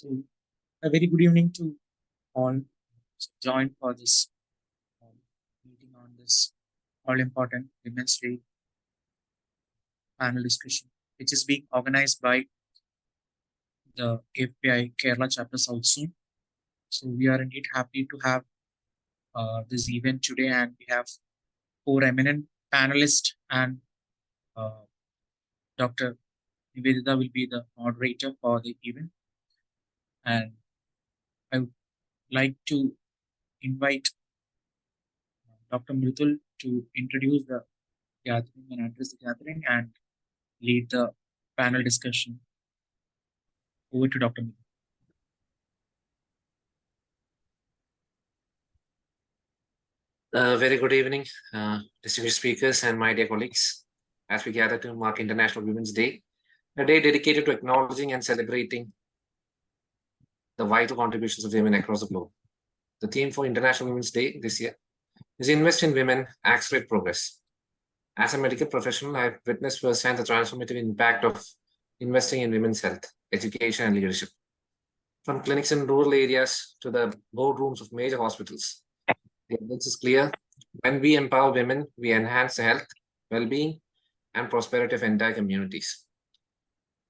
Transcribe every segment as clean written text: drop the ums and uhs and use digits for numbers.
So, a very good evening to all joined for this meeting on this all important Women's Day panel discussion, which is being organized by the AFPI Kerala chapter South Zone. So, we are indeed happy to have this event today, and we have four eminent panelists, and Dr. Nivedita will be the moderator for the event. And I would like to invite Dr. Mritul to introduce the gathering and address the gathering and lead the panel discussion. Over to Dr. Mritul. Very good evening, distinguished speakers and my dear colleagues, as we gather to mark International Women's Day, a day dedicated to acknowledging and celebrating the vital contributions of women across the globe. The theme for International Women's Day this year is Invest in Women, Accelerate Progress. As a medical professional, I have witnessed firsthand the transformative impact of investing in women's health, education, and leadership. From clinics in rural areas to the boardrooms of major hospitals, the evidence is clear. When we empower women, we enhance the health, well-being, and prosperity of entire communities.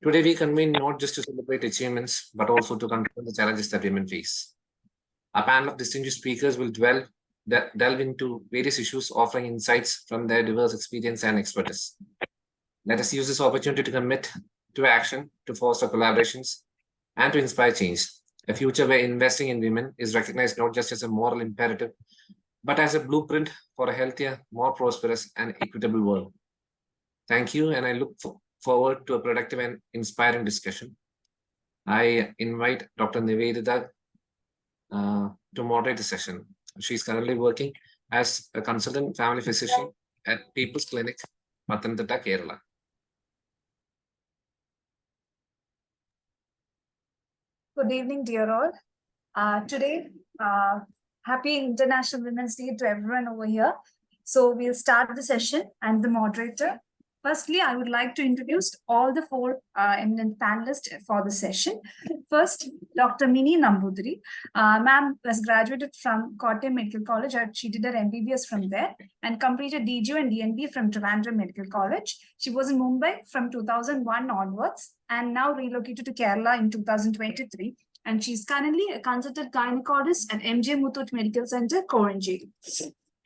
Today, we convene not just to celebrate achievements, but also to confront the challenges that women face. Our panel of distinguished speakers will delve into various issues, offering insights from their diverse experience and expertise. Let us use this opportunity to commit to action, to foster collaborations, and to inspire change. A future where investing in women is recognized not just as a moral imperative, but as a blueprint for a healthier, more prosperous, and equitable world. Thank you, and I look forward to a productive and inspiring discussion. I invite Dr. Nivedita to moderate the session. She's currently working as a consultant family physician at People's Clinic, Pathanamthitta, Kerala. Good evening, dear all. Today, happy International Women's Day to everyone over here. So we'll start the session. I'm the moderator. Firstly, I would like to introduce all the four eminent panelists for the session. First, Dr. Mini Nambudiri. Ma'am was graduated from Kottayam Medical College. She did her MBBS from there and completed DGO and DNB from Trivandrum Medical College. She was in Mumbai from 2001 onwards and now relocated to Kerala in 2023. And she's currently a consultant gynecologist at MJ Muthoot Medical Center, Koranjeri.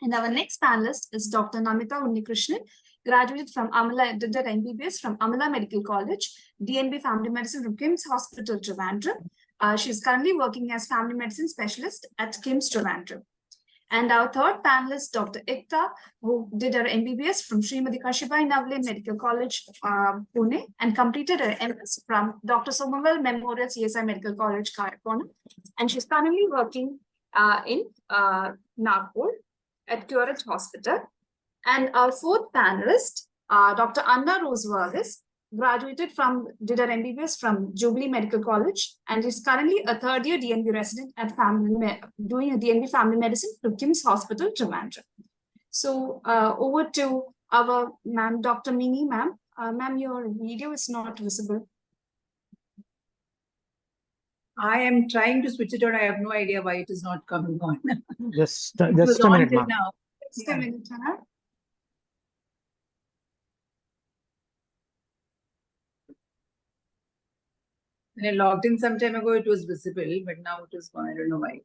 And our next panelist is Dr. Namita Unnikrishnan, graduated from Amala, did her MBBS from Amala Medical College, DNB Family Medicine from KIMS Hospital, Trivandrum. She's currently working as family medicine specialist at KIMS Trivandrum. And our third panelist, Dr. Ekta, who did her MBBS from Srimati Kashibai Navle Medical College, Pune, and completed her MS from Dr. Somerville Memorial CSI Medical College, Karakoram. And she's currently working in Nagpur at Curate Hospital. And our fourth panelist, Dr. Anna Rose Vargas, did her MBBS from Jubilee Medical College, and is currently a third-year DNB resident at doing a DNB Family Medicine from KIMS Hospital, Trivandrum. So over to our ma'am, Dr. Mini, ma'am. Ma'am, your video is not visible. I am trying to switch it on. I have no idea why it is not coming on. Just a minute, ma'am. Just a minute, huh? When I logged in some time ago, it was visible, but now it is gone. I don't know why.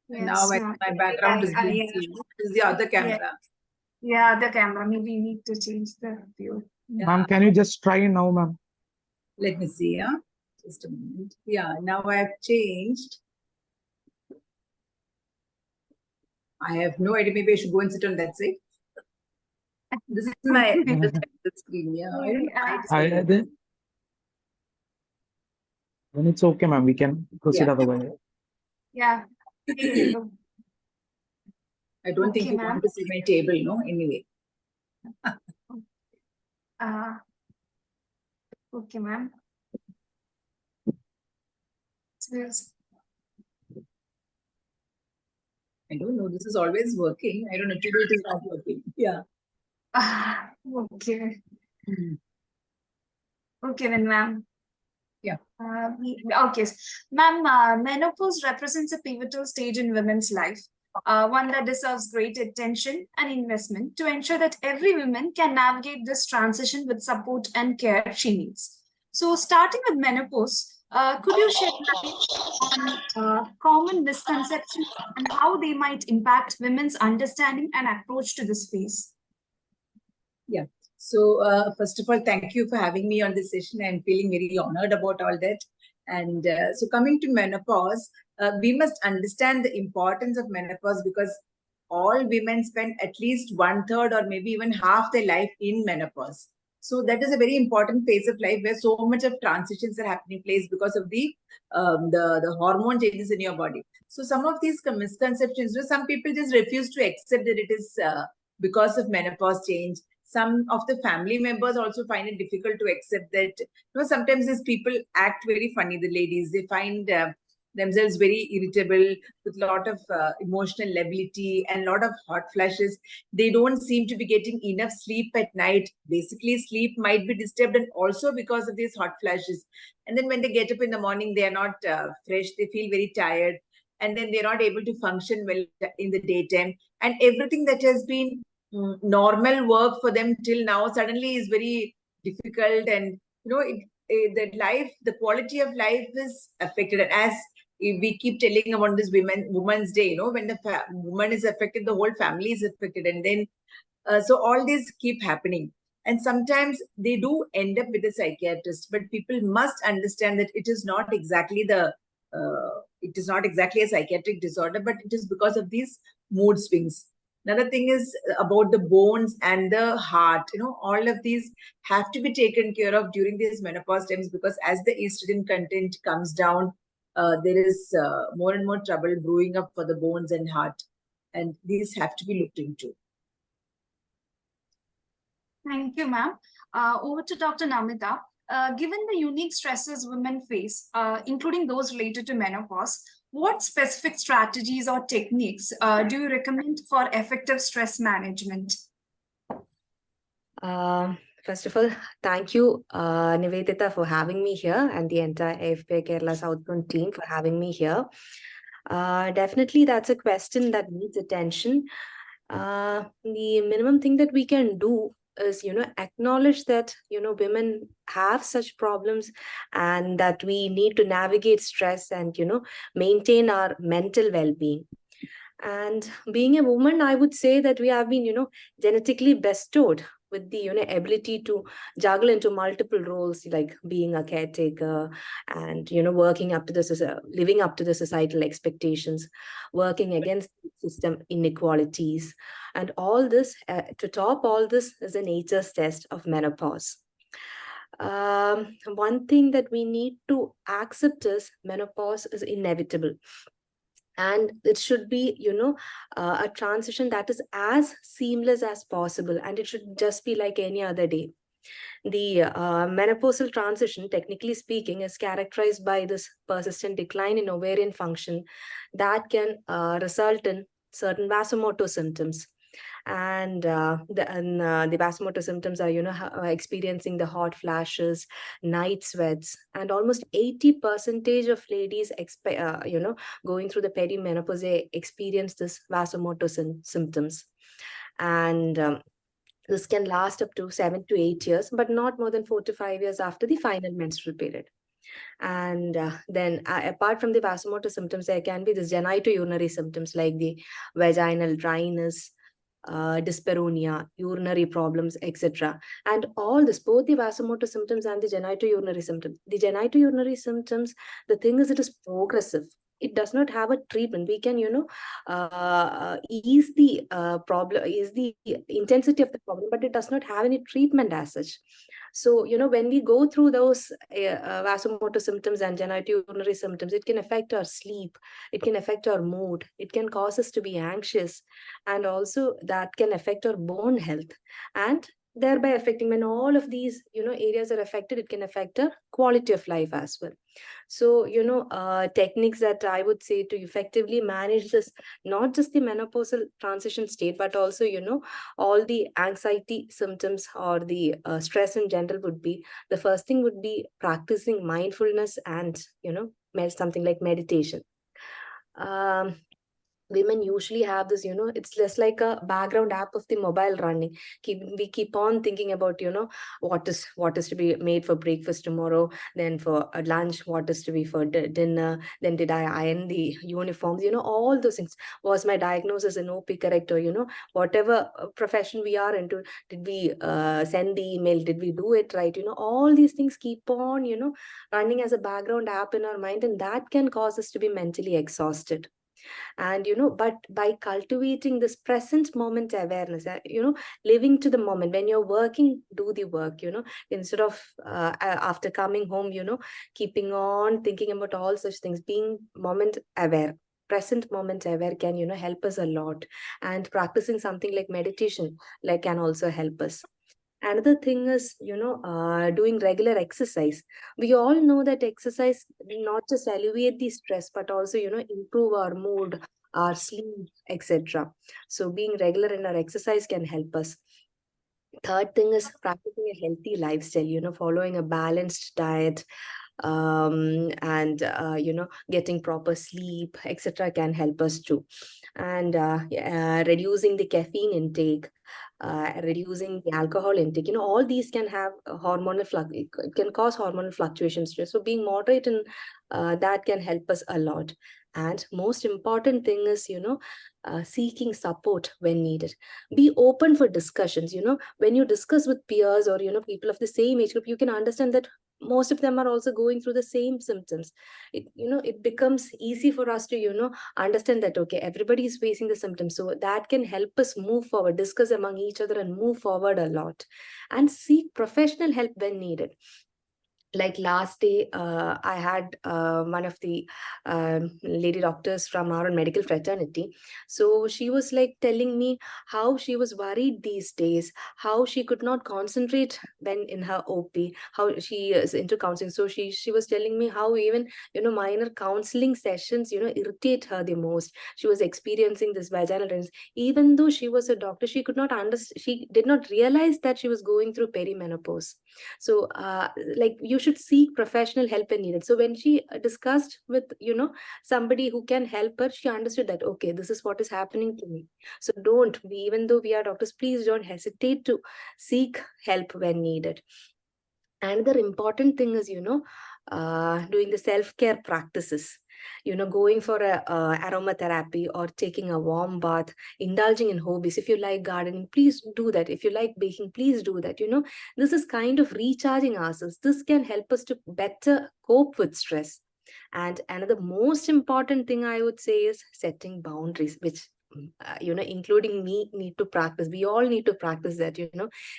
Yes, now my background is being seen. This is the other camera. Yeah, the camera. Maybe you need to change the view. Yeah. Ma'am, can you just try now, ma'am? Let me see. Yeah, just a moment. Yeah, now I have changed. I have no idea. Maybe I should go and sit on that side. This is my screen. Yeah, Then it's okay, ma'am. We can proceed otherwise. Yeah. I don't think you want to see my table, no? Anyway. Okay, ma'am. I I don't know. This is always working. I don't know. Today it is not working. Yeah. Okay. Mhm. Okay, then, ma'am. Yeah. Okay. Ma'am, menopause represents a pivotal stage in women's life, one that deserves great attention and investment to ensure that every woman can navigate this transition with support and care she needs. So, starting with menopause, could you shed light on common misconceptions and how they might impact women's understanding and approach to this phase? Yeah. So, first of all, thank you for having me on this session. I'm feeling very honored about all that. And so, coming to menopause, we must understand the importance of menopause because all women spend at least 1/3 or maybe even half their life in menopause. So, that is a very important phase of life where so much of transitions are happening place because of the hormone changes in your body. So, some of these misconceptions, some people just refuse to accept that it is because of menopause change. Some of the family members also find it difficult to accept that. Sometimes these people act very funny. The ladies, they find themselves very irritable with a lot of emotional lability and a lot of hot flashes. They don't seem to be getting enough sleep at night. Basically, sleep might be disturbed, and also because of these hot flashes. And then when they get up in the morning, they are not fresh. They feel very tired, and then they're not able to function well in the daytime. And everything that has been normal work for them till now suddenly is very difficult, and the quality of life is affected. And as we keep telling about this women's day, when the woman is affected, the whole family is affected, and then so all these keep happening. And sometimes they do end up with a psychiatrist, but people must understand that it is not exactly a psychiatric disorder, but it is because of these mood swings. Another thing is about the bones and the heart. All of these have to be taken care of during these menopause times, because as the estrogen content comes down, there is more and more trouble brewing up for the bones and heart. And these have to be looked into. Thank you, ma'am. Over to Dr. Namita. Given the unique stresses women face, including those related to menopause, what specific strategies or techniques do you recommend for effective stress management? First of all, thank you, Nivedita, for having me here, and the entire AFPI Kerala Southbound team for having me here. Definitely, that's a question that needs attention. The minimum thing that we can do is, acknowledge that, women have such problems and that we need to navigate stress and, maintain our mental well-being. And being a woman, I would say that we have been, genetically bestowed with the ability to juggle into multiple roles, like being a caretaker and working up to living up to the societal expectations, working against system inequalities, and all this to top all this is a nature's test of menopause. One thing that we need to accept is menopause is inevitable. And it should be, a transition that is as seamless as possible. And it should just be like any other day. The menopausal transition, technically speaking, is characterized by this persistent decline in ovarian function that can result in certain vasomotor symptoms. And the vasomotor symptoms are, experiencing the hot flashes, night sweats, and almost 80% of ladies, going through the perimenopause, they experience this vasomotor symptoms. And this can last up to 7 to 8 years, but not more than 4 to 5 years after the final menstrual period. And then apart from the vasomotor symptoms, there can be this genitourinary symptoms like the vaginal dryness, dyspareunia, urinary problems, etc. And all this, both the vasomotor symptoms and the genitourinary symptoms. The genitourinary symptoms, the thing is, it is progressive. It does not have a treatment. We can, ease the problem, ease the intensity of the problem, but it does not have any treatment as such. So, when we go through those vasomotor symptoms and genitourinary symptoms, it can affect our sleep, it can affect our mood, it can cause us to be anxious, and also that can affect our bone health. And thereby affecting, when all of these areas are affected, it can affect a quality of life as well. So techniques that I would say to effectively manage this, not just the menopausal transition state, but also all the anxiety symptoms or the stress in general, would be, the first thing would be practicing mindfulness and something like meditation. Women usually have this, it's just like a background app of the mobile running. We keep on thinking about what is to be made for breakfast tomorrow, then for lunch, what is to be for dinner, then did I iron the uniforms, all those things. Was my diagnosis in OP correct? Or whatever profession we are into, did we send the email, did we do it right? All these things keep on running as a background app in our mind, and that can cause us to be mentally exhausted. And but by cultivating this present moment awareness, living to the moment, when you're working, do the work, instead of after coming home, keeping on thinking about all such things. Being moment aware, present moment aware, can help us a lot. And practicing something like meditation can also help us. Another thing is doing regular exercise. We all know that exercise will not just alleviate the stress, but also improve our mood, our sleep, etc. So being regular in our exercise can help us. Third thing is practicing a healthy lifestyle, following a balanced diet, and getting proper sleep, etc., can help us too. And reducing the caffeine intake, reducing the alcohol intake, all these can have a it can cause hormonal fluctuations too. So being moderate in that can help us a lot. And most important thing is seeking support when needed. Be open for discussions. When you discuss with peers or people of the same age group, you can understand that most of them are also going through the same symptoms. It becomes easy for us to understand that, okay, everybody is facing the symptoms, so that can help us move forward, discuss among each other, and move forward a lot. And seek professional help when needed. Like last day, I had one of the lady doctors from our medical fraternity. So she was like telling me how she was worried these days, how she could not concentrate when in her OP, how she is into counseling. So she was telling me how even minor counseling sessions irritate her the most. She was experiencing this vaginal dryness. Even though she was a doctor, she could not understand, she did not realize that she was going through perimenopause. So like, you should seek professional help when needed. So when she discussed with somebody who can help her, she understood that, okay, this is what is happening to me. So even though we are doctors, please don't hesitate to seek help when needed. Another important thing is doing the self-care practices, going for a aromatherapy, or taking a warm bath, indulging in hobbies. If you like gardening, please do that. If you like baking, please do that. This is kind of recharging ourselves. This can help us to better cope with stress. And another most important thing I would say is setting boundaries, which including me, need to practice. We all need to practice that,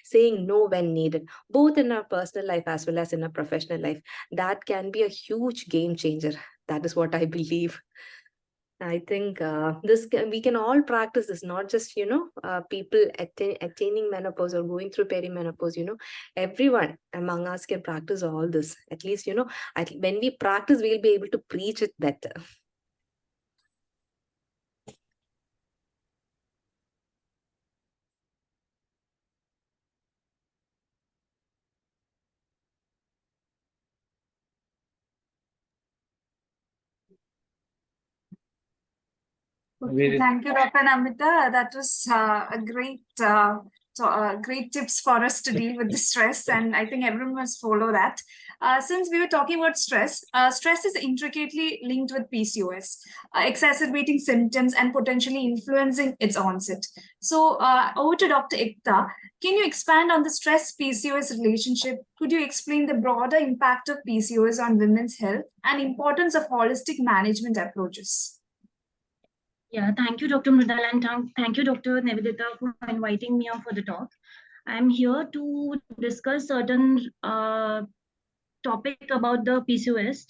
saying no when needed, both in our personal life as well as in our professional life. That can be a huge game changer. That is what I believe. I think we can all practice this, not just people attaining menopause or going through perimenopause. Everyone among us can practice all this. At least when we practice, we'll be able to preach it better. Okay, thank you, Dr. Namita. That was a great tips for us to deal with the stress, and I think everyone must follow that. Since we were talking about stress, stress is intricately linked with PCOS, exacerbating symptoms and potentially influencing its onset. So, over to Dr. Ikta. Can you expand on the stress PCOS relationship? Could you explain the broader impact of PCOS on women's health and importance of holistic management approaches? Yeah, thank you, Dr. Mridal, and thank you, Dr. Nivedita, for inviting me on for the talk. I'm here to discuss certain topic about the PCOS.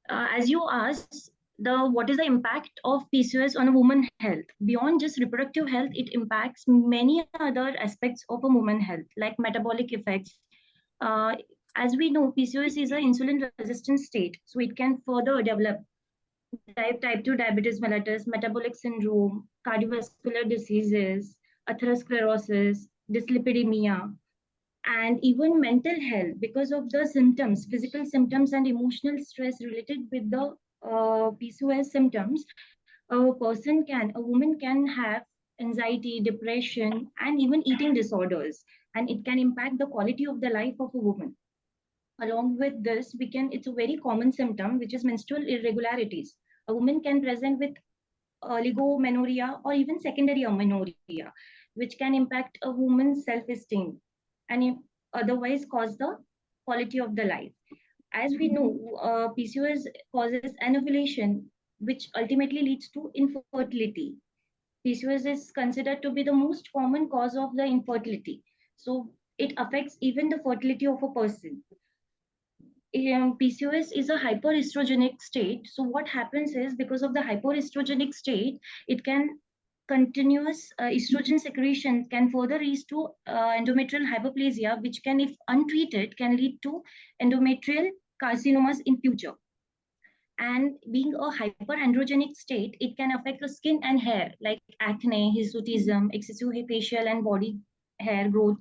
As you asked, what is the impact of PCOS on a woman's health. Beyond just reproductive health, it impacts many other aspects of a woman's health, like metabolic effects. Uh, as we know, PCOS is an insulin resistant state, so it can further develop type 2 diabetes mellitus, metabolic syndrome, cardiovascular diseases, atherosclerosis, dyslipidemia, and even mental health because of the symptoms, physical symptoms and emotional stress related with the PCOS symptoms. A woman can have anxiety, depression, and even eating disorders, and it can impact the quality of the life of a woman. Along with this, it's a very common symptom, which is menstrual irregularities. A woman can present with oligomenorrhea or even secondary amenorrhea, which can impact a woman's self-esteem and otherwise cause the quality of the life. As we know, PCOS causes anovulation, which ultimately leads to infertility. PCOS is considered to be the most common cause of the infertility. So it affects even the fertility of a person. PCOS is a hyperestrogenic state. So what happens is, because of the hyperestrogenic state, it can continuous estrogen secretion can further lead to endometrial hyperplasia, which can, if untreated, can lead to endometrial carcinomas in future. And being a hyperandrogenic state, it can affect the skin and hair, like acne, hirsutism, excessive facial and body hair growth,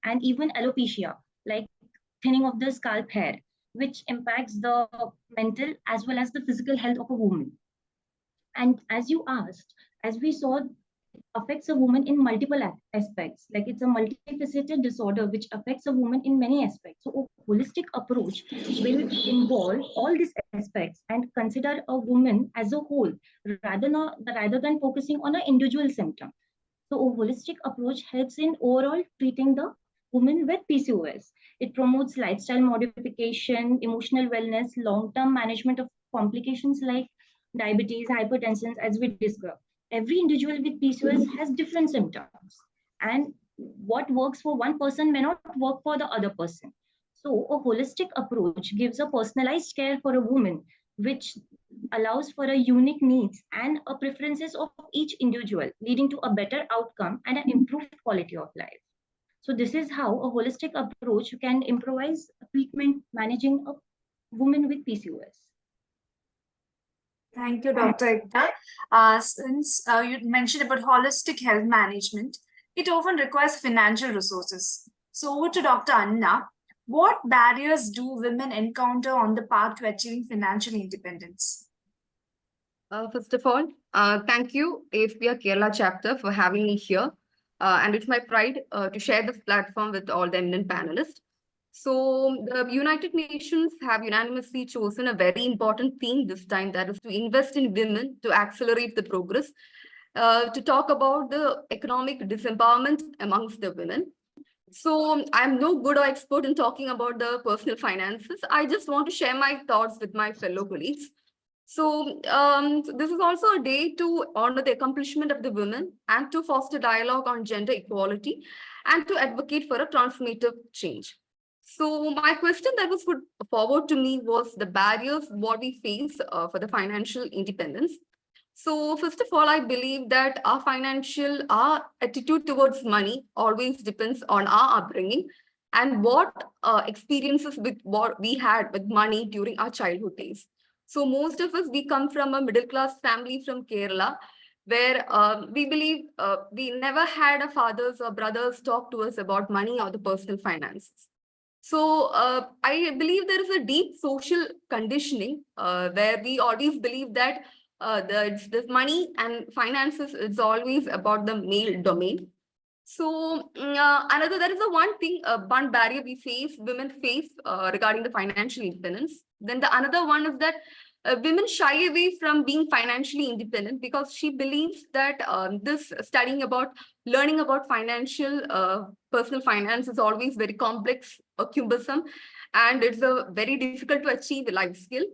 and even alopecia, like thinning of the scalp hair, which impacts the mental as well as the physical health of a woman. And as you asked, as we saw, it affects a woman in multiple aspects. Like, it's a multifaceted disorder which affects a woman in many aspects. So a holistic approach will involve all these aspects and consider a woman as a whole, rather than focusing on an individual symptom. So a holistic approach helps in overall treating the woman with PCOS. It promotes lifestyle modification, emotional wellness, long-term management of complications like diabetes, hypertension, as we discussed. Every individual with PCOS has different symptoms, and what works for one person may not work for the other person. So a holistic approach gives a personalized care for a woman, which allows for a unique needs and a preferences of each individual, leading to a better outcome and an improved quality of life. So this is how a holistic approach can improvise treatment managing a woman with PCOS. Thank you, Dr. Ekta. Since you mentioned about holistic health management, it often requires financial resources. So over to Dr. Anna. What barriers do women encounter on the path to achieving financial independence? First of all, thank you, AFPI Kerala chapter, for having me here. And it's my pride to share this platform with all the eminent panelists. So the United Nations have unanimously chosen a very important theme this time, that is to invest in women to accelerate the progress, to talk about the economic disempowerment amongst the women. So I'm no good or expert in talking about the personal finances. I just want to share my thoughts with my fellow colleagues. So this is also a day to honor the accomplishment of the women and to foster dialogue on gender equality and to advocate for a transformative change. So my question that was put forward to me was the barriers what we face for the financial independence. So first of all, I believe that our attitude towards money always depends on our upbringing and what experiences with what we had with money during our childhood days. So most of us, we come from a middle-class family from Kerala, where we believe we never had our fathers or brothers talk to us about money or the personal finances. So I believe there is a deep social conditioning where we always believe that the money and finances is always about the male domain. So there is one barrier women face regarding the financial independence. Then the another one is that women shy away from being financially independent because she believes that learning about personal finance is always very complex or cumbersome, and it's a very difficult to achieve life skill.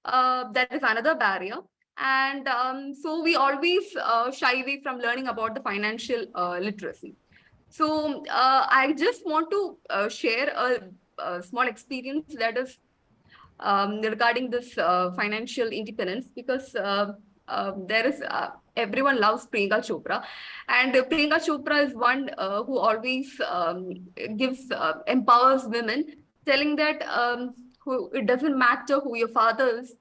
That is another barrier. And so we always shy away from learning about the financial literacy. So I just want to share a small experience. That is, regarding this financial independence, because there is everyone loves Priyanka Chopra, and Priyanka Chopra is one who always empowers women, telling that it doesn't matter who your father is,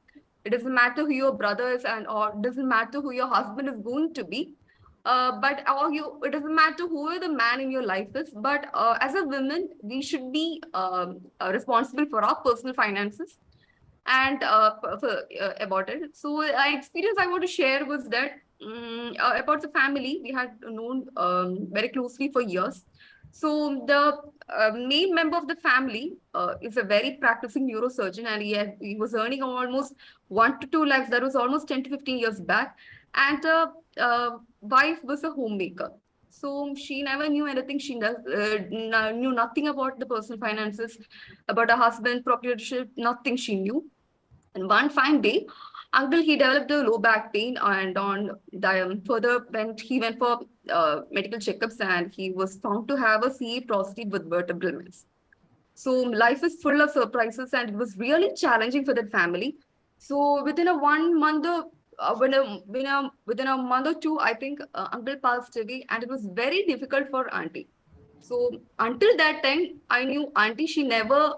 it doesn't matter who your brother is, and or doesn't matter who your husband is going to be. It doesn't matter who the man in your life is, but as a woman, we should be responsible for our personal finances and about it. So, experience I want to share was that about the family we had known very closely for years. So the main member of the family is a very practicing neurosurgeon, and he was earning almost 1 to 2 lakhs. That was almost 10 to 15 years back, and wife was a homemaker. So she never knew anything. She knew nothing about the personal finances, about her husband, proprietorship, nothing she knew. And one fine day, uncle, he developed a low back pain, and further he went for medical checkups, and he was found to have a CA prostate with vertebral mass. So life is full of surprises, and it was really challenging for that family. So within a 1 month, within a month or two, I think uncle passed away, and it was very difficult for auntie. So until that time, I knew auntie, she never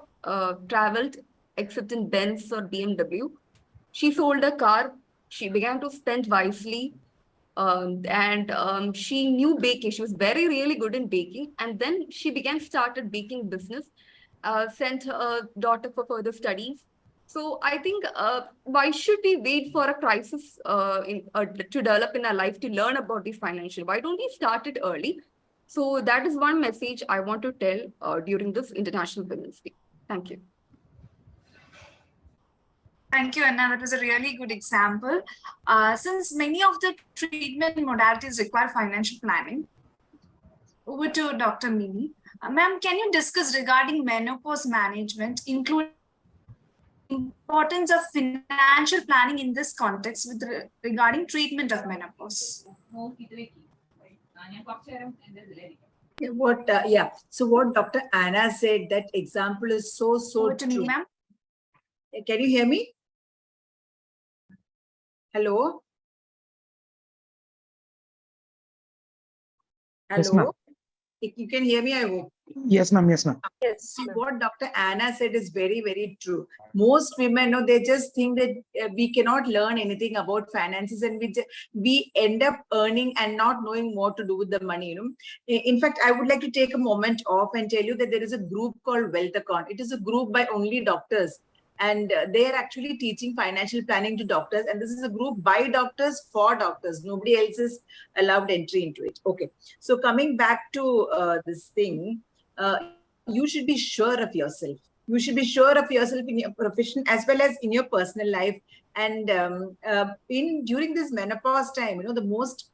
traveled except in Benz or BMW. She sold a car. She began to spend wisely. And she knew baking. She was very, really good in baking. And then she started baking business, sent her daughter for further studies. So I think why should we wait for a crisis to develop in our life to learn about this financial? Why don't we start it early? So that is one message I want to tell during this International Women's Day. Thank you. Thank you, Anna. That was a really good example. Since many of the treatment modalities require financial planning, over to Dr. Mimi. Ma'am, can you discuss regarding menopause management, including importance of financial planning in this context regarding treatment of menopause? So what Dr. Anna said, that example is so Over to true. me, ma'am. Can you hear me? Hello? Yes, Hello? ma'am. You can hear me, I hope. Yes, ma'am. Yes, ma'am. Yes. So what Dr. Anna said is very, very true. Most women, they just think that we cannot learn anything about finances, and we end up earning and not knowing what to do with the money. In fact, I would like to take a moment off and tell you that there is a group called Wealthacon. It is a group by only doctors, and they are actually teaching financial planning to doctors. And this is a group by doctors for doctors. Nobody else is allowed entry into it. Okay. So coming back to this thing, you should be sure of yourself. You should be sure of yourself in your profession as well as in your personal life. And during this menopause time, the most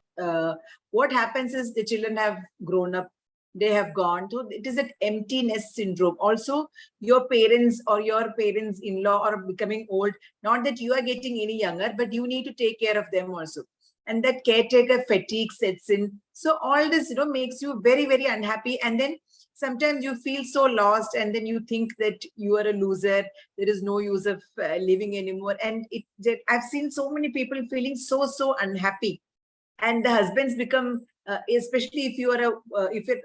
what happens is the children have grown up, they have gone. So it is an emptiness syndrome. Also, your parents or your parents-in-law are becoming old. Not that you are getting any younger, but you need to take care of them also. And that caretaker fatigue sets in. So all this, makes you very, very unhappy. And then sometimes you feel so lost, and then you think that you are a loser. There is no use of living anymore. And I've seen so many people feeling so unhappy. And the husbands become, especially if you're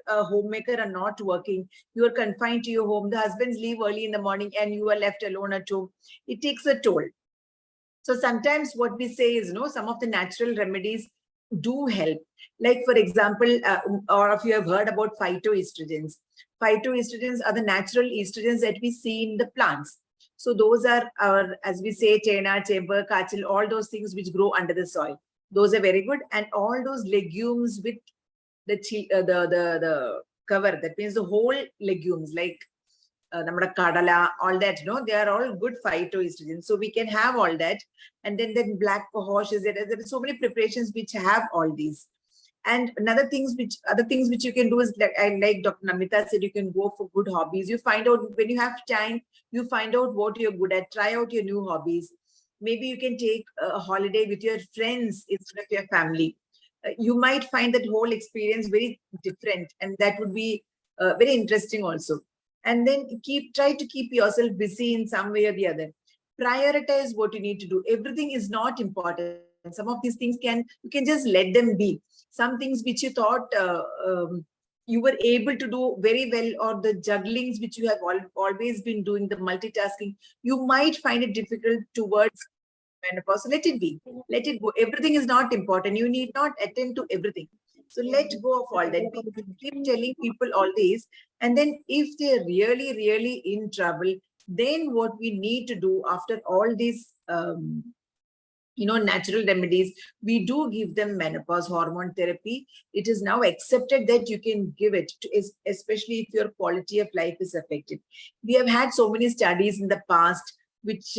a homemaker and not working, you are confined to your home. The husbands leave early in the morning and you are left alone at home. It takes a toll. So sometimes what we say is, some of the natural remedies do help. Like, for example, or if you have heard about phytoestrogens. Phytoestrogens are the natural estrogens that we see in the plants. So those are our, as we say, chena, chamber, kachil, all those things which grow under the soil. Those are very good. And all those legumes with the cover, that means the whole legumes, like kadala, all that, they are all good phytoestrogens. So we can have all that. And then black pohosh is there. There are so many preparations which have all these. And other things which you can do is, like Dr. Namita said, you can go for good hobbies. You find out when you have time, you find out what you're good at, try out your new hobbies. Maybe you can take a holiday with your friends instead of your family. You might find that whole experience very different, and that would be very interesting also. And then try to keep yourself busy in some way or the other. prioritize what you need to do. Everything is not important. Some of these things you can just let them be. Some things which you thought you were able to do very well, or the jugglings which you have always been doing, the multitasking, you might find it difficult towards menopause. So let it be. Let it go. Everything is not important. You need not attend to everything. So let go of all that. We keep telling people all this. And then if they're really, really in trouble, then what we need to do after all these natural remedies, we do give them menopause hormone therapy. It is now accepted that you can give it, especially if your quality of life is affected. We have had so many studies in the past which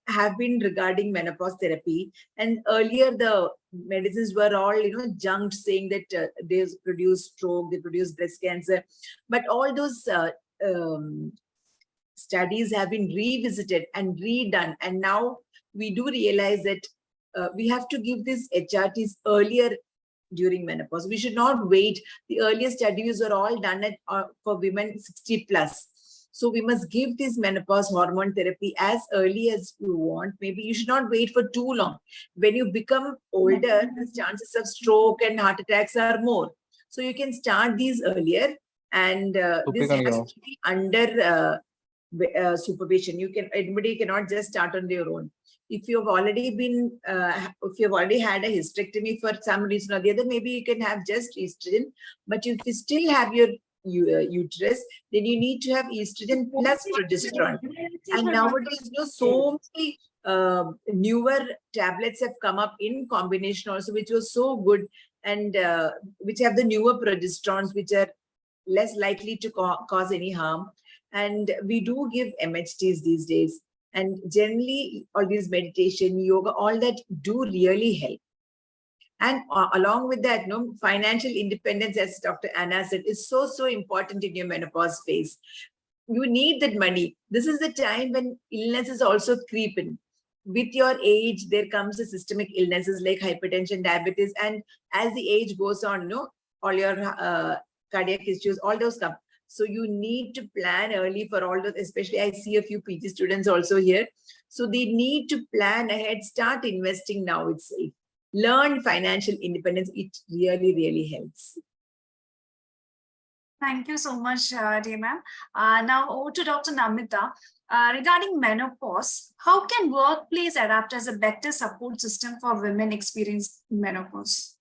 have been regarding menopause therapy. And earlier, the medicines were all, junked, saying that they produce stroke, they produce breast cancer. But all those studies have been revisited and redone. And now we do realize that we have to give these HRTs earlier during menopause. We should not wait. The earlier studies are all done for women 60 plus. So we must give this menopause hormone therapy as early as you want. Maybe you should not wait for too long. When you become older, the chances of stroke and heart attacks are more. So you can start these earlier, and this has to be under supervision. Anybody cannot just start on their own. If you've already had a hysterectomy for some reason or the other, maybe you can have just estrogen. But if you still have your uterus, then you need to have estrogen plus progesterone. And nowadays, so many newer tablets have come up in combination also, which was so good, and which have the newer progesterones, which are less likely to cause any harm. And we do give MHTs these days. And generally, all these meditation, yoga, all that do really help. And along with that, financial independence, as Dr. Anna said, is so, so important in your menopause phase. You need that money. This is the time when illnesses also creep in. With your age, there comes the systemic illnesses like hypertension, diabetes. And as the age goes on, all your cardiac issues, all those come. So you need to plan early for all those, especially I see a few PG students also here. So they need to plan ahead, start investing now itself. Learn financial independence. It really, really helps. Thank you so much, dear ma'am. Now over to Dr. Namita. Regarding menopause, how can workplace adapt as a better support system for women experiencing menopause?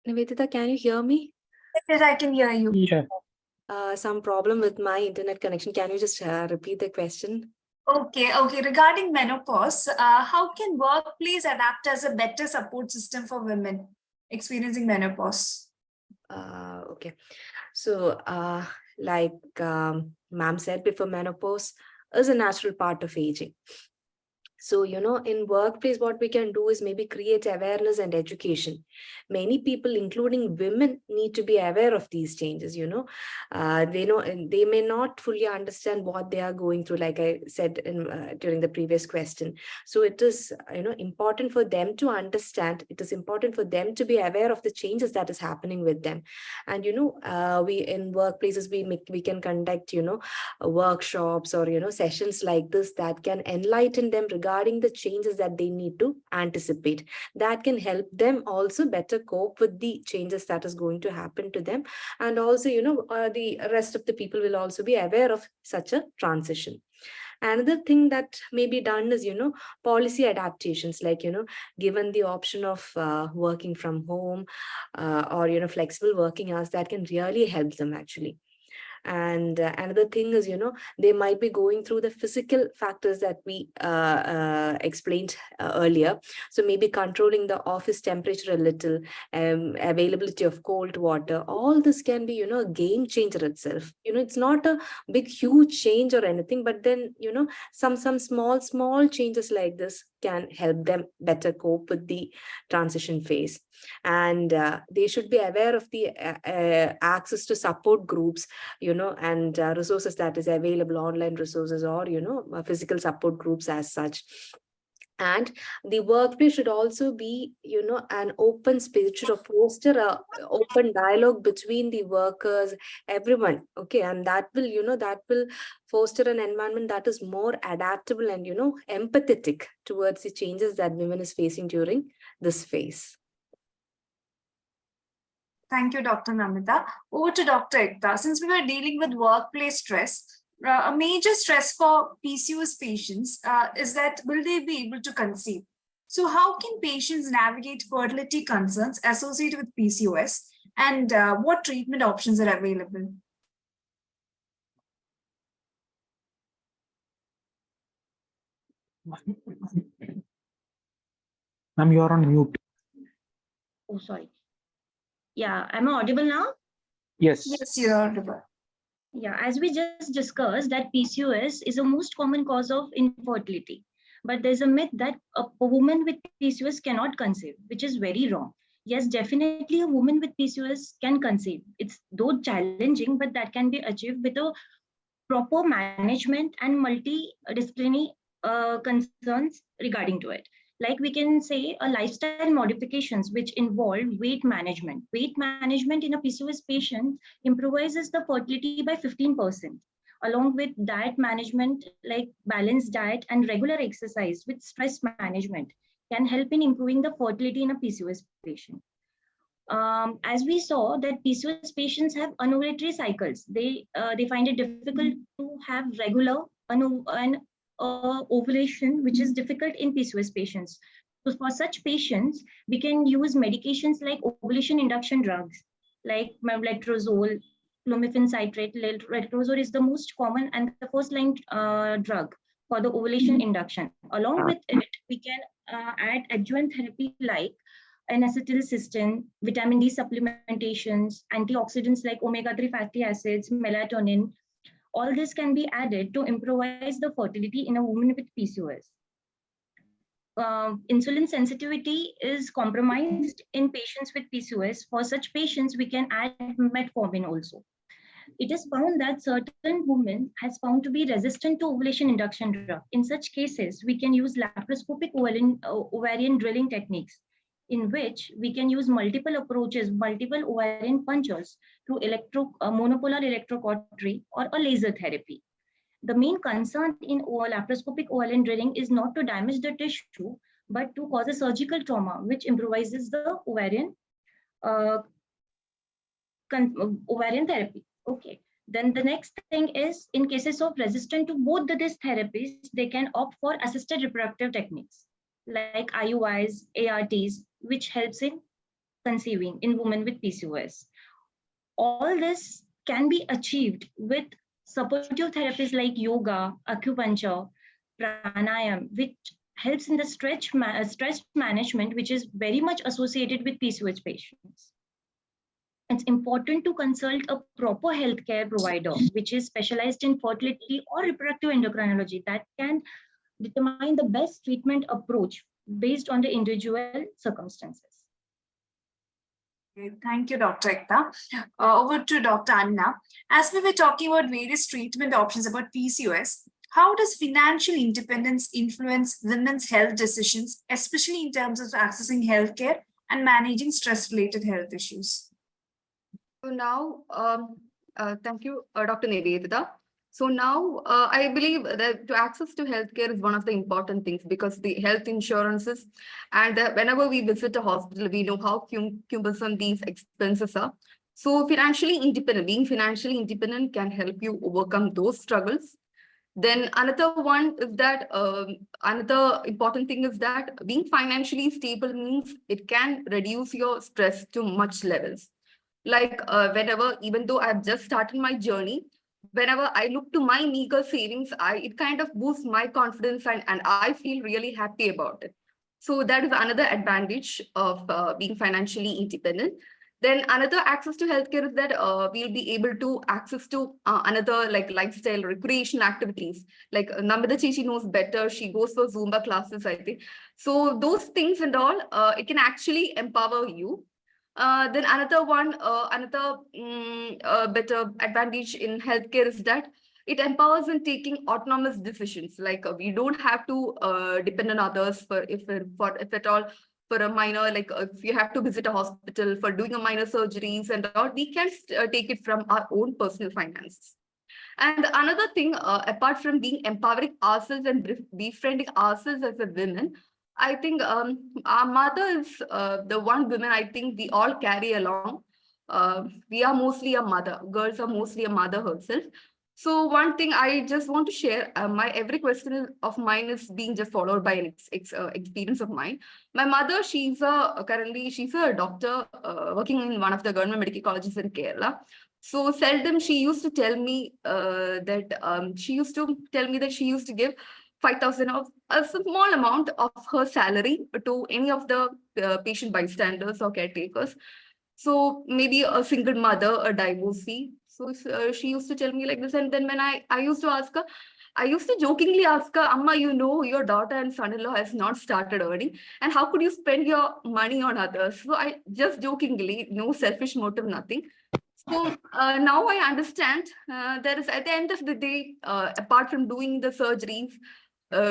Nivedita, can you hear me? Yes, I can hear you. Yeah. Some problem with my internet connection. Can you just repeat the question? Okay. Regarding menopause, how can workplace adapt as a better support system for women experiencing menopause? Okay. So, like ma'am said before, menopause is a natural part of aging. So, in workplace, what we can do is maybe create awareness and education. Many people, including women, need to be aware of these changes. They may not fully understand what they are going through, like I said during the previous question. So it is, important for them to understand. It is important for them to be aware of the changes that is happening with them. And, we in workplaces, we can conduct, workshops or, sessions like this that can enlighten them regarding the changes that they need to anticipate. That can help them also better cope with the changes that is going to happen to them. And also, the rest of the people will also be aware of such a transition. Another thing that may be done is, policy adaptations, like, given the option of working from home or, flexible working hours, that can really help them actually. And another thing is, they might be going through the physical factors that we explained earlier. So maybe controlling the office temperature a little, availability of cold water, all this can be, a game changer itself. It's not a big, huge change or anything, but then, some small changes like this can help them better cope with the transition phase. And they should be aware of the access to support groups, and resources that is available, online resources or, physical support groups as such. And the workplace should also be, an open space. It should foster a open dialogue between the workers, everyone. Okay, and that will foster an environment that is more adaptable and empathetic towards the changes that women is facing during this phase. Thank you, Dr. Namita. Over to Dr. Ekta. Since we were dealing with workplace stress, a major stress for PCOS patients is that will they be able to conceive? So how can patients navigate fertility concerns associated with PCOS, and what treatment options are available? Ma'am, you are on mute. Oh, sorry. Yeah, am I audible now? Yes. Yes, you are audible. Yeah, as we just discussed, that PCOS is the most common cause of infertility. But there's a myth that a woman with PCOS cannot conceive, which is very wrong. Yes, definitely a woman with PCOS can conceive. It's though challenging, but that can be achieved with a proper management and multidisciplinary concerns regarding to it. Like we can say a lifestyle modifications which involve weight management. Weight management in a PCOS patient improvises the fertility by 15%. Along with diet management like balanced diet and regular exercise with stress management can help in improving the fertility in a PCOS patient. As we saw that PCOS patients have anovulatory cycles. They find it difficult to have regular ovulation, which is difficult in PCOS patients. So for such patients, we can use medications like ovulation induction drugs, like letrozole, clomiphene citrate. Letrozole is the most common and the first line drug for the ovulation induction. Along with it, we can add adjuvant therapy like N-acetylcysteine, vitamin D supplementations, antioxidants like omega-3 fatty acids, melatonin. All this can be added to improvise the fertility in a woman with PCOS. Insulin sensitivity is compromised in patients with PCOS. For such patients, we can add metformin also. It is found that certain women has found to be resistant to ovulation induction drug. In such cases, we can use laparoscopic ovarian drilling techniques, in which we can use multiple approaches, multiple ovarian punctures through monopolar electrocautery or a laser therapy. The main concern in laparoscopic ovarian drilling is not to damage the tissue, but to cause a surgical trauma, which improvises the ovarian therapy. Okay. Then the next thing is, in cases of resistant to both these therapies, they can opt for assisted reproductive techniques like IUIs, ARTs, which helps in conceiving in women with PCOS. All this can be achieved with supportive therapies like yoga, acupuncture, pranayam, which helps in the stress management, which is very much associated with PCOS patients. It's important to consult a proper healthcare provider, which is specialized in fertility or reproductive endocrinology, that can determine the best treatment approach based on the individual circumstances. Thank you, Dr. Ekta. Over to Dr. Anna. As we were talking about various treatment options about PCOS, how does financial independence influence women's health decisions, especially in terms of accessing healthcare and managing stress-related health issues? So now, thank you, Dr. Nivedita. So now, I believe that to access to healthcare is one of the important things, because the health insurances, and whenever we visit a hospital, we know how cumbersome these expenses are. So being financially independent can help you overcome those struggles. Then another one is that another important thing is that being financially stable means it can reduce your stress to much levels. Like even though I've just started my journey, whenever I look to my meager savings, it kind of boosts my confidence, and I feel really happy about it. So that is another advantage of being financially independent. Then another access to healthcare is that we'll be able to access to another like lifestyle recreational activities. Like Namita Chichi knows better. She goes for Zumba classes, I think. So those things and all, it can actually empower you. Then another better advantage in healthcare is that it empowers in taking autonomous decisions. Like we don't have to depend on others for if at all for a minor, like if you have to visit a hospital for doing a minor surgeries and all, we can take it from our own personal finances. And another thing, apart from being empowering ourselves and befriending ourselves as a women, I think our mother is the one woman I think we all carry along. We are mostly a mother. Girls are mostly a mother herself. So one thing I just want to share, my every question of mine is being just followed by an experience of mine. My mother, currently she's a doctor working in one of the government medical colleges in Kerala. So seldom she used to tell me that she used to give 5,000 of a small amount of her salary to any of the patient bystanders or caretakers. So maybe a single mother, a divorcee. So she used to tell me like this. And then when I used to ask her, I used to jokingly ask her, Amma, you know, your daughter and son-in-law has not started earning. And how could you spend your money on others? So I just jokingly, no selfish motive, nothing. So now I understand there is at the end of the day, apart from doing the surgeries,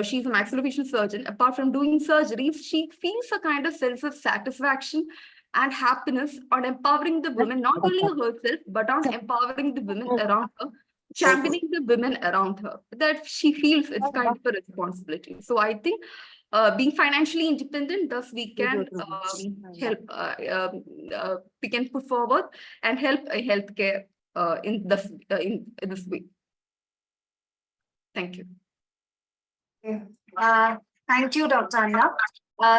she's a maxillofacial surgeon. Apart from doing surgeries, she feels a kind of sense of satisfaction and happiness on empowering the women, not only herself, but on empowering the women around her, championing the women around her. That she feels it's kind of a responsibility. So I think being financially independent, thus we can help, we can put forward and help healthcare in this way. Thank you. Okay. Thank you, Dr. Anna.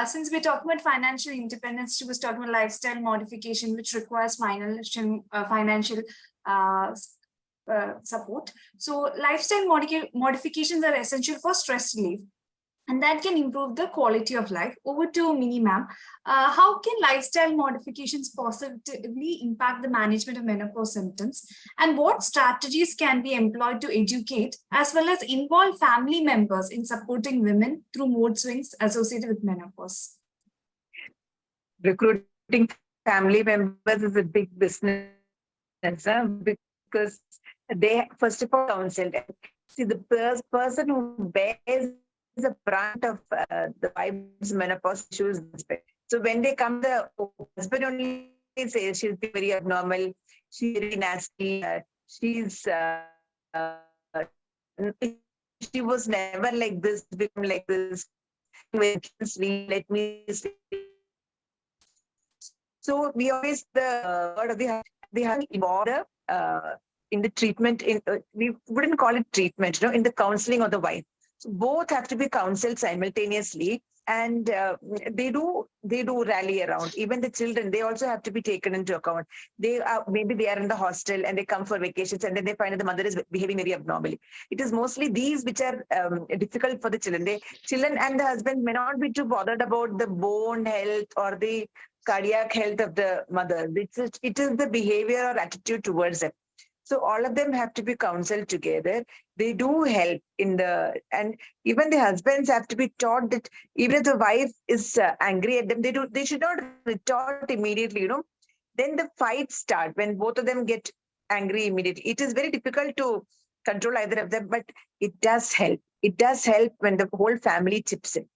Since we're talking about financial independence, she was talking about lifestyle modification, which requires financial support. So lifestyle modifications are essential for stress relief, and that can improve the quality of life. Over to Mini ma'am. How can lifestyle modifications positively impact the management of menopause symptoms? And what strategies can be employed to educate as well as involve family members in supporting women through mood swings associated with menopause? Recruiting family members is a big business because they, first of all, counsel. See, the person who bears the brunt of the wife's menopause issues. So when they come, the husband only says she's very abnormal, she's very nasty, she was never like this, become like this. Let me sleep. So we always the word of the have involved in the treatment. We wouldn't call it treatment, in the counseling of the wife. So both have to be counseled simultaneously, and they do rally around. Even the children, they also have to be taken into account. Maybe they are in the hostel and they come for vacations, and then they find that the mother is behaving very abnormally. It is mostly these which are difficult for the children. Children and the husband may not be too bothered about the bone health or the cardiac health of the mother. It is the behavior or attitude towards them. So all of them have to be counseled together. They do help and even the husbands have to be taught that even if the wife is angry at them, they should not retort immediately, Then the fights start when both of them get angry immediately. It is very difficult to control either of them, but it does help. It does help when the whole family chips in.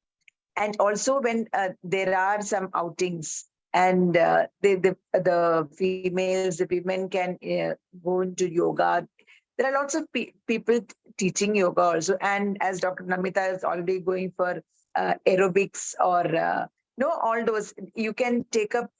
And also when there are some outings, and the females, the women can go into yoga. There are lots of people teaching yoga also. And as Dr. Namita is already going for aerobics or all those, you can take up,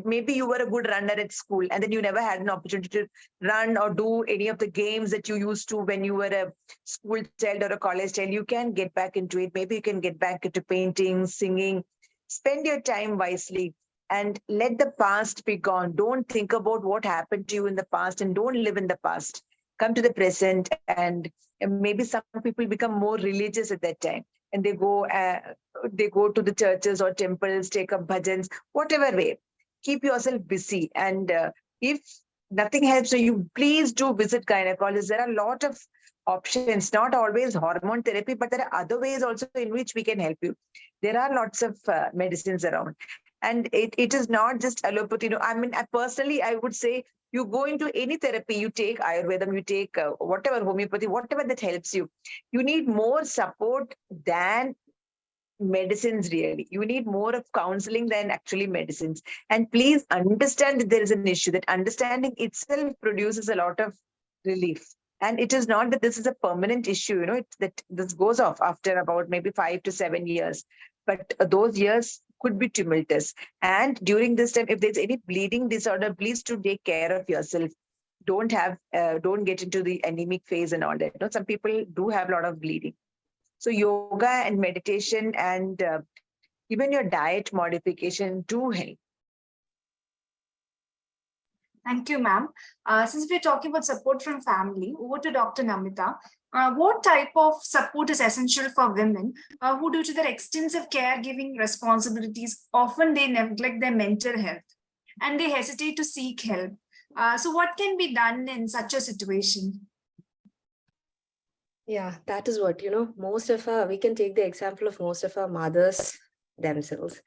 maybe you were a good runner at school and then you never had an opportunity to run or do any of the games that you used to when you were a school child or a college child. You can get back into it. Maybe you can get back into painting, singing. Spend your time wisely. And let the past be gone. Don't think about what happened to you in the past, and don't live in the past. Come to the present, and maybe some people become more religious at that time, and they go to the churches or temples, take up bhajans, whatever way. Keep yourself busy, and if nothing helps you, please do visit gynecologists. There are a lot of options, not always hormone therapy, but there are other ways also in which we can help you. There are lots of medicines around. And it is not just allopathy. I mean, personally, I would say You go into any therapy, you take Ayurvedam, you take whatever homeopathy, whatever that helps you. You need more support than medicines, really. You need more of counseling than actually medicines. And please understand that there is an issue, that understanding itself produces a lot of relief. And it is not that this is a permanent issue, that this goes off after about maybe 5 to 7 years. But those years could be tumultuous. And during this time, if there's any bleeding disorder, please to take care of yourself. Don't get into the anemic phase and all that. Some people do have a lot of bleeding. So yoga and meditation and even your diet modification do help. Thank you, ma'am. Since we're talking about support from family, over to Dr. Namita. What type of support is essential for women who, due to their extensive caregiving responsibilities, often they neglect their mental health and they hesitate to seek help? So what can be done in such a situation? Yeah, that is what, most of we can take the example of most of our mothers themselves.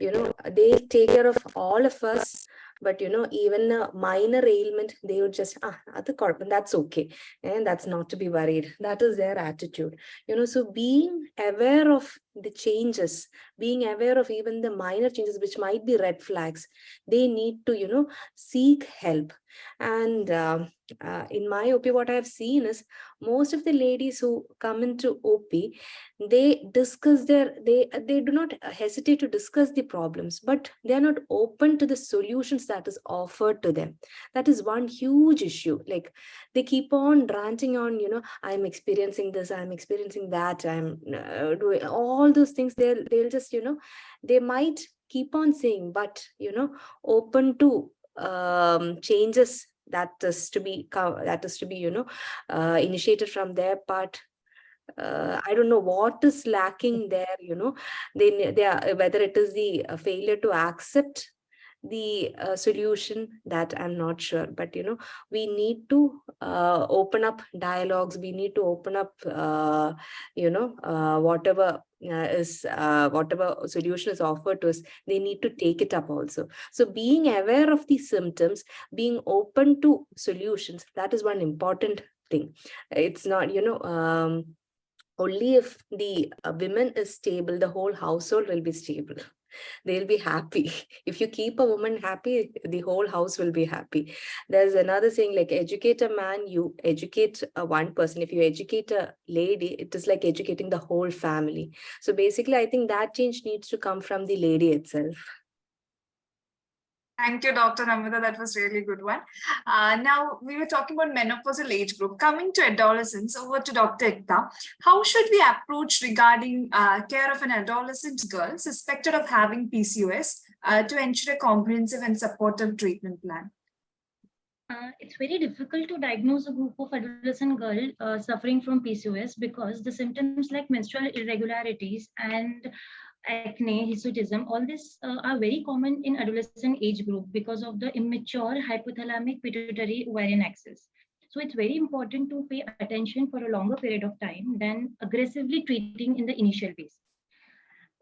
They take care of all of us, but, even a minor ailment, they would just, that's okay. And that's not to be worried. That is their attitude. So being aware of the changes, being aware of even the minor changes, which might be red flags, they need to, seek help. And in my opinion, what I've seen is most of the ladies who come into OP, they discuss they do not hesitate to discuss the problems, but they are not open to the solutions that is offered to them. That is one huge issue. Like they keep on ranting on, I'm experiencing this, I'm experiencing that, I'm doing all those things. They'll just, they might keep on saying, but, open to changes that is to be initiated from their part. I don't know what is lacking there. They are, whether it is the failure to accept the solution, that I'm not sure, but we need to open up dialogues. We need to open up whatever whatever solution is offered to us, they need to take it up also. So being aware of the symptoms, being open to solutions, that is one important thing. It's not only if the women is stable, the whole household will be stable. They'll be happy. If you keep a woman happy, the whole house will be happy. There's another saying, like, educate a man, you educate one person. If you educate a lady, it is like educating the whole family. So basically, I think that change needs to come from the lady itself. Thank you, Dr. Namita. That was really good one. Now, we were talking about menopausal age group. Coming to adolescents, over to Dr. Ekta. How should we approach regarding care of an adolescent girl suspected of having PCOS to ensure a comprehensive and supportive treatment plan? It's very difficult to diagnose a group of adolescent girl suffering from PCOS because the symptoms like menstrual irregularities and acne, hirsutism, all this are very common in adolescent age group because of the immature hypothalamic pituitary ovarian axis. So it's very important to pay attention for a longer period of time than aggressively treating in the initial phase.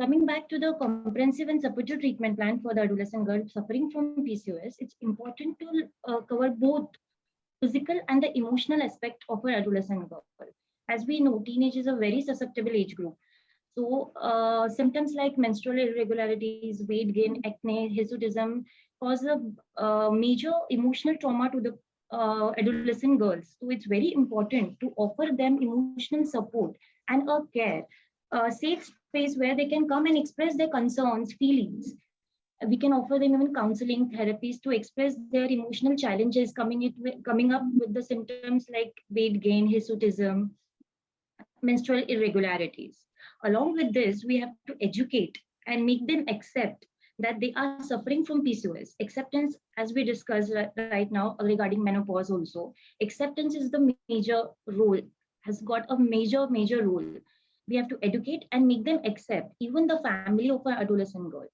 Coming back to the comprehensive and supportive treatment plan for the adolescent girl suffering from PCOS, it's important to cover both physical and the emotional aspect of an adolescent girl. As we know, teenage is a very susceptible age group. So symptoms like menstrual irregularities, weight gain, acne, hirsutism cause a major emotional trauma to the adolescent girls. So it's very important to offer them emotional support and a care, a safe space where they can come and express their concerns, feelings. We can offer them even counseling therapies to express their emotional challenges coming up with the symptoms like weight gain, hirsutism, menstrual irregularities. Along with this, we have to educate and make them accept that they are suffering from PCOS. Acceptance, as we discussed right now regarding menopause also, acceptance is the major role, has got a major role. We have to educate and make them accept, even the family of an adolescent girl.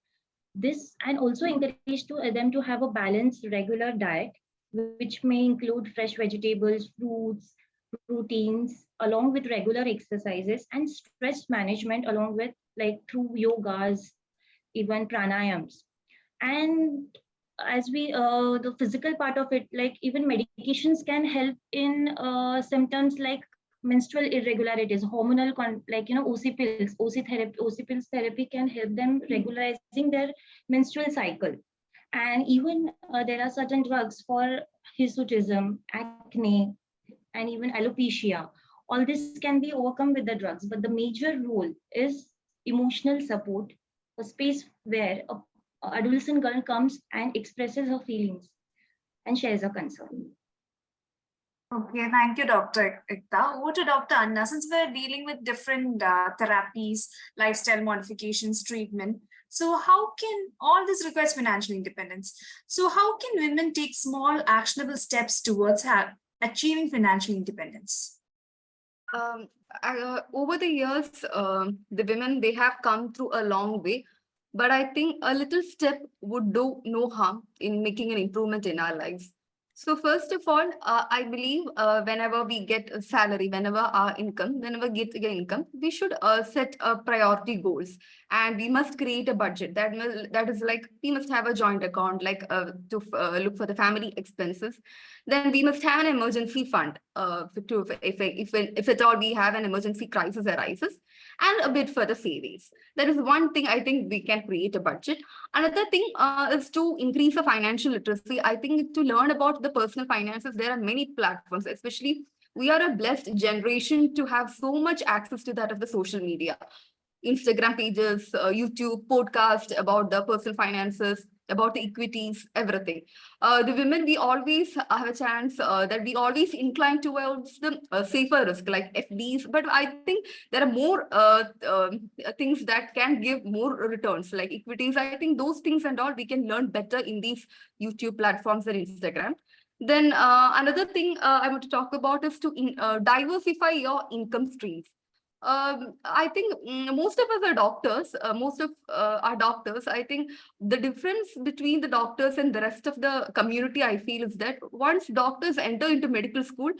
This, and also encourage them to have a balanced regular diet, which may include fresh vegetables, fruits, proteins, along with regular exercises and stress management, along with like through yogas, even pranayams. And as we the physical part of it, like even medications can help in symptoms like menstrual irregularities, hormonal like OC pills, OC pills therapy can help them regularizing their menstrual cycle. And even there are certain drugs for hirsutism, acne, and even alopecia. All this can be overcome with the drugs, but the major role is emotional support, a space where a adolescent girl comes and expresses her feelings and shares her concern. Okay, thank you, Dr. Ekta. Over to Dr. Anna. Since we're dealing with different therapies, lifestyle modifications, treatment, so how can all this requires financial independence? So how can women take small actionable steps towards achieving financial independence? Over the years, the women, they have come through a long way, but I think a little step would do no harm in making an improvement in our lives. So first of all, I believe whenever we get a salary, whenever we get income, we should set priority goals, and we must create a budget. That is like we must have a joint account, like to look for the family expenses. Then we must have an emergency fund if at all we have an emergency crisis arises, and a bit for the savings. That is one thing I think we can create a budget. Another thing is to increase the financial literacy. I think to learn about the personal finances, there are many platforms, especially we are a blessed generation to have so much access to that of the social media. Instagram pages, YouTube, podcast about the personal finances, about the equities, everything. The women, we always have a chance that we always incline towards the safer risk like FDs, but I think there are more things that can give more returns like equities. I think those things and all we can learn better in these YouTube platforms and Instagram. Then another thing I want to talk about is to diversify your income streams. I think most of us are doctors. Most of our doctors. I think the difference between the doctors and the rest of the community, I feel, is that once doctors enter into medical school,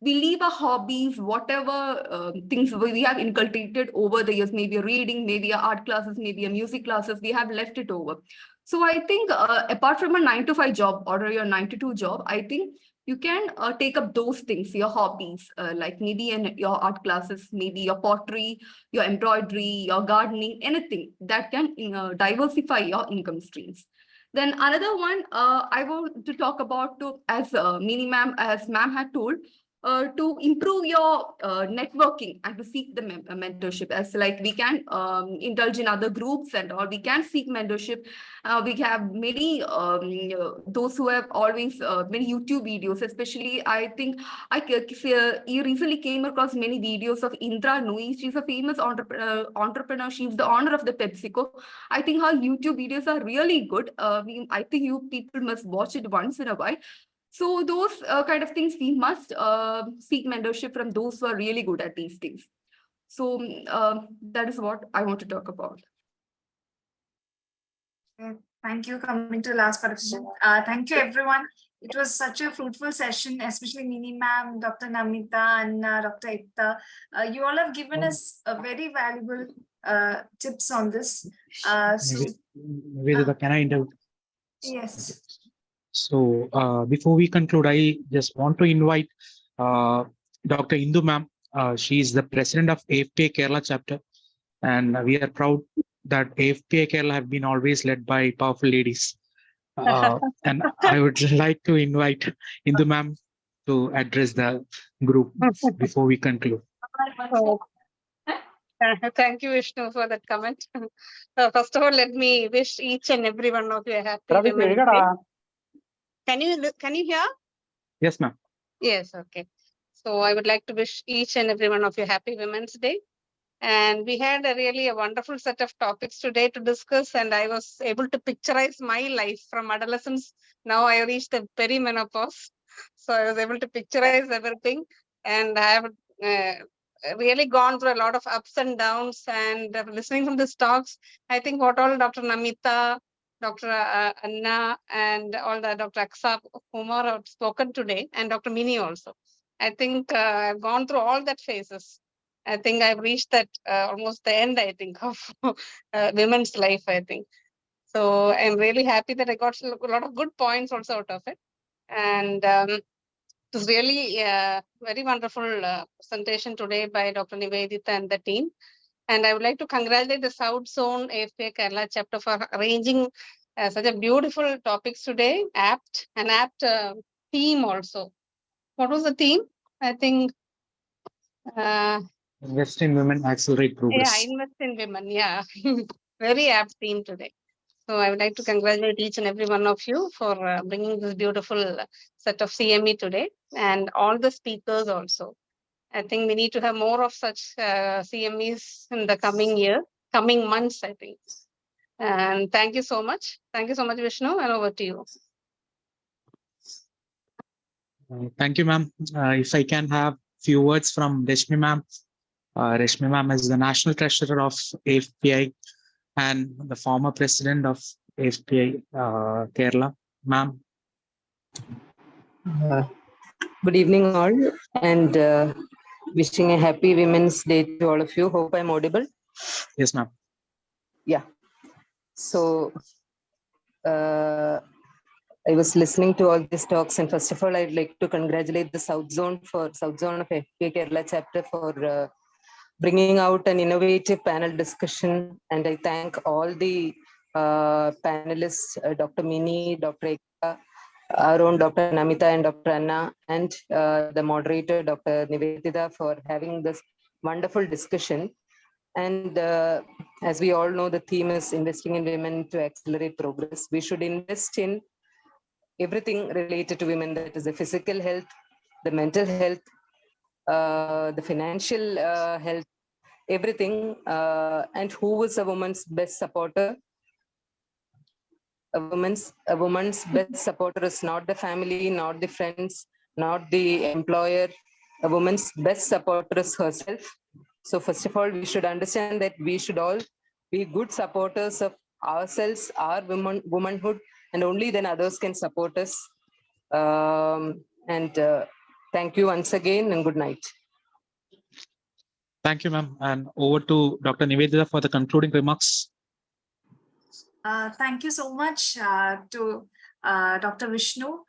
we leave our hobbies, whatever things we have inculcated over the years, maybe a reading, maybe a art classes, maybe a music classes, we have left it over. So I think apart from a 9 to 5 job or your 9 to 2 job, I think you can take up those things, your hobbies, like maybe in your art classes, maybe your pottery, your embroidery, your gardening, anything that can diversify your income streams. Then another one I want to talk about as ma'am had told, to improve your networking and to seek the mentorship, as like we can indulge in other groups and all, we can seek mentorship. We have many those who have always many YouTube videos, especially I think you recently came across many videos of Indra Nui. She's a famous entrepreneur. She's the owner of the PepsiCo. I think her YouTube videos are really good. I think you people must watch it once in a while. So those kind of things, we must seek mentorship from those who are really good at these things. So that is what I want to talk about. Okay, thank you. Coming to last participant. Thank you, everyone. It was such a fruitful session, especially Mini Ma'am, Dr. Namita, and Dr. Ekta. You all have given us a very valuable tips on this. Vedita, can I interview? Yes. So before we conclude, I just want to invite Dr. Indu ma'am. She is the president of AFPI Kerala chapter, and we are proud that AFPI Kerala have been always led by powerful ladies. And I would like to invite Indu ma'am to address the group before we conclude. Thank you, Vishnu, for that comment. First of all, let me wish each and every one of you a happy Women's Day. Can you hear? Yes, ma'am. Yes, okay. So I would like to wish each and every one of you happy Women's Day. And we had really a wonderful set of topics today to discuss, and I was able to picturize my life from adolescence. Now I reached the perimenopause. So I was able to picturize everything, and I have really gone through a lot of ups and downs, and listening from these talks, I think what all Dr. Namita, Dr. Anna, and all the Dr. Aksa, Kumar have spoken today, and Dr. Mini also. I think I've gone through all that phases. I think I've reached that almost the end, I think, of women's life, I think. So I'm really happy that I got a lot of good points also out of it. And it was really very wonderful presentation today by Dr. Nivedita and the team. And I would like to congratulate the South Zone AFPI Kerala chapter for arranging such a beautiful topics today, an apt theme also. What was the theme? I think Invest in women, accelerate progress. invest in women. Yeah, very apt theme today. So I would like to congratulate each and every one of you for bringing this beautiful set of CME today, and all the speakers also. I think we need to have more of such CMEs in the coming months, I think. And thank you so much. Thank you so much, Vishnu, and over to you. Thank you, ma'am. If I can have few words from Reshmi ma'am. Reshmi ma'am is the National Treasurer of AFPI and the former President of AFPI Kerala. Ma'am. Good evening, all, and wishing a happy Women's Day to all of you. Hope I'm audible. Yes, ma'am. Yeah. So I was listening to all these talks, and first of all, I'd like to congratulate the South Zone of AFPI Kerala chapter for bringing out an innovative panel discussion. And I thank all the panelists, Dr. Mini, Dr. Ekta, our own Dr. Namita and Dr. Anna, and the moderator, Dr. Nivedita, for having this wonderful discussion. And as we all know, the theme is investing in women to accelerate progress. We should invest in everything related to women, that is the physical health, the mental health, the financial health, everything. And who is a woman's best supporter? A woman's best supporter is not the family, not the friends, not the employer. A woman's best supporter is herself. So first of all, we should understand that we should all be good supporters of ourselves, our womanhood, and only then others can support us. Thank you once again, and good night. Thank you, ma'am. And over to Dr. Nivedita for the concluding remarks. Thank you so much to Dr. Vishnu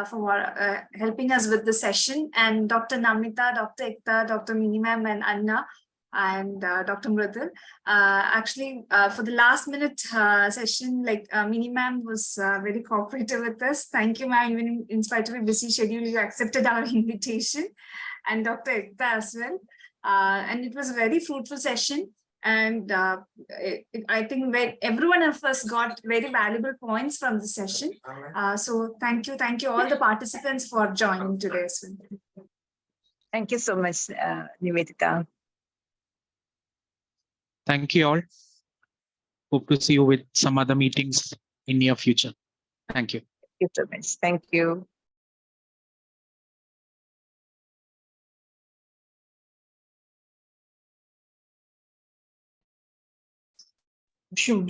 for helping us with the session, and Dr. Namita, Dr. Ekta, Dr. Minimam, and Anna, and Dr. Mridul. Actually, for the last minute session, like Minimam was very cooperative with us. Thank you, ma'am. Even in spite of a busy schedule, you accepted our invitation, and Dr. Ekta as well. And it was a very fruitful session. And I think every one of us got very valuable points from the session. So thank you all the participants for joining today as well. Thank you so much, Nivedita. Thank you all. Hope to see you with some other meetings in near future. Thank you. Thank you so much. Thank you. Shoot.